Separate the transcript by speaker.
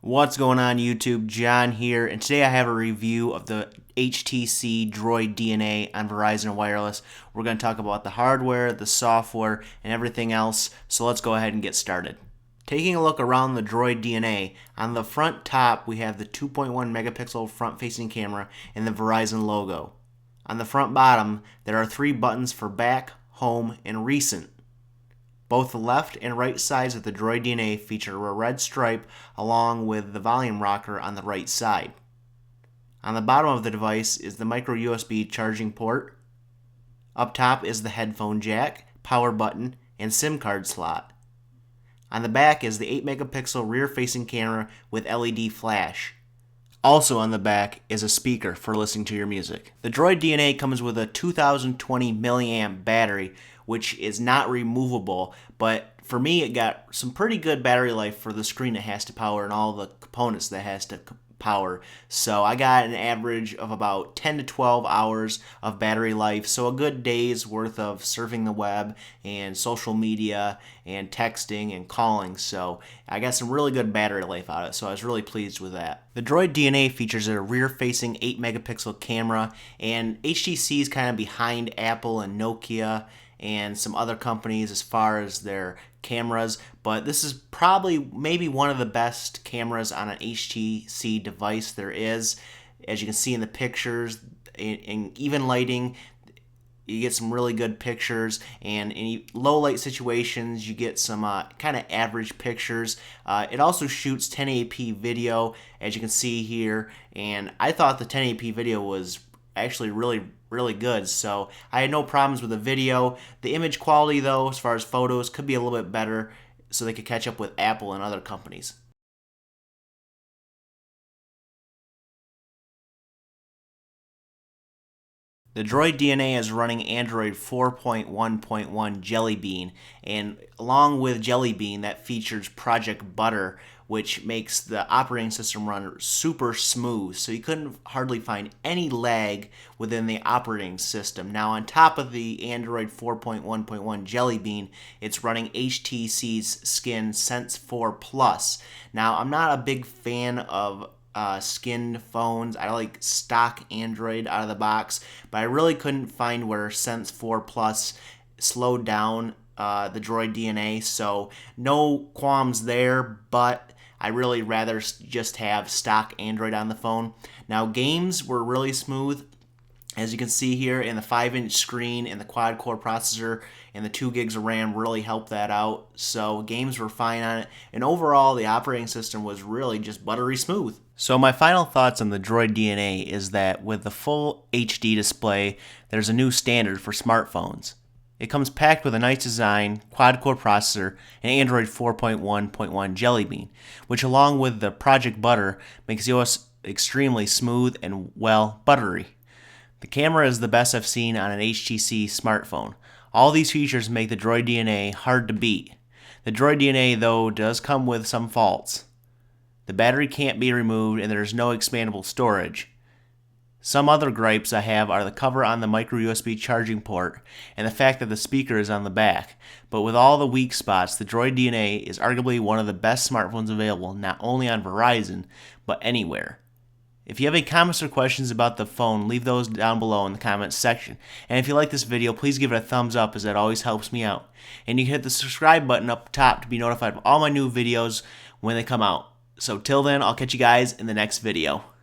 Speaker 1: What's going on YouTube? John here, and today I have a review of the HTC Droid DNA on Verizon Wireless. We're going to talk about the hardware, the software, and everything else, so let's go ahead and get started. Taking a look around the Droid DNA, on the front top we have the 2.1 megapixel front-facing camera and the Verizon logo. On the front bottom, there are 3 buttons for back, home, and recent. Both the left and right sides of the Droid DNA feature a red stripe along with the volume rocker on the right side. On the bottom of the device is the micro USB charging port. Up top is the headphone jack, power button, and SIM card slot. On the back is the 8 megapixel rear facing camera with LED flash. Also on the back is a speaker for listening to your music. The Droid DNA comes with a 2020 milliamp battery, which is not removable, but for me it got some pretty good battery life for the screen it has to power and all the components that it has to power. So I got an average of about 10 to 12 hours of battery life, so a good day's worth of surfing the web and social media and texting and calling. So I got some really good battery life out of it, so I was really pleased with that. The Droid DNA features a rear-facing 8 megapixel camera, and HTC is kind of behind Apple and Nokia and some other companies as far as their cameras, but this is probably maybe one of the best cameras on an HTC device there is. As you can see in the pictures, in even lighting, you get some really good pictures, and in low light situations you get some kind of average pictures. It also shoots 1080p video, as you can see here, and I thought the 1080p video was actually really good, so I had no problems with the video. The image quality though, as far as photos, could be a little bit better so they could catch up with Apple and other companies. The Droid DNA is running Android 4.1.1 Jelly Bean, and along with Jelly Bean that features Project Butter, which makes the operating system run super smooth, so you couldn't hardly find any lag within the operating system. Now on top of the Android 4.1.1 Jelly Bean, it's running HTC's Skin Sense 4 Plus. Now I'm not a big fan of skinned phones. I like stock Android out of the box, but I really couldn't find where Sense 4 Plus slowed down the Droid DNA, so no qualms there, but I really rather just have stock Android on the phone. Now games were really smooth, as you can see here, and the 5-inch screen and the quad-core processor and the 2 gigs of RAM really helped that out, so games were fine on it, and overall the operating system was really just buttery smooth. So my final thoughts on the Droid DNA is that with the full HD display, there's a new standard for smartphones. It comes packed with a nice design, quad-core processor, and Android 4.1.1 Jelly Bean, which along with the Project Butter makes the OS extremely smooth and, well, buttery. The camera is the best I've seen on an HTC smartphone. All these features make the Droid DNA hard to beat. The Droid DNA, though, does come with some faults. The battery can't be removed and there's no expandable storage. Some other gripes I have are the cover on the micro USB charging port and the fact that the speaker is on the back, but with all the weak spots, the Droid DNA is arguably one of the best smartphones available not only on Verizon, but anywhere. If you have any comments or questions about the phone, leave those down below in the comments section. And if you like this video, please give it a thumbs up, as that always helps me out. And you can hit the subscribe button up top to be notified of all my new videos when they come out. So till then, I'll catch you guys in the next video.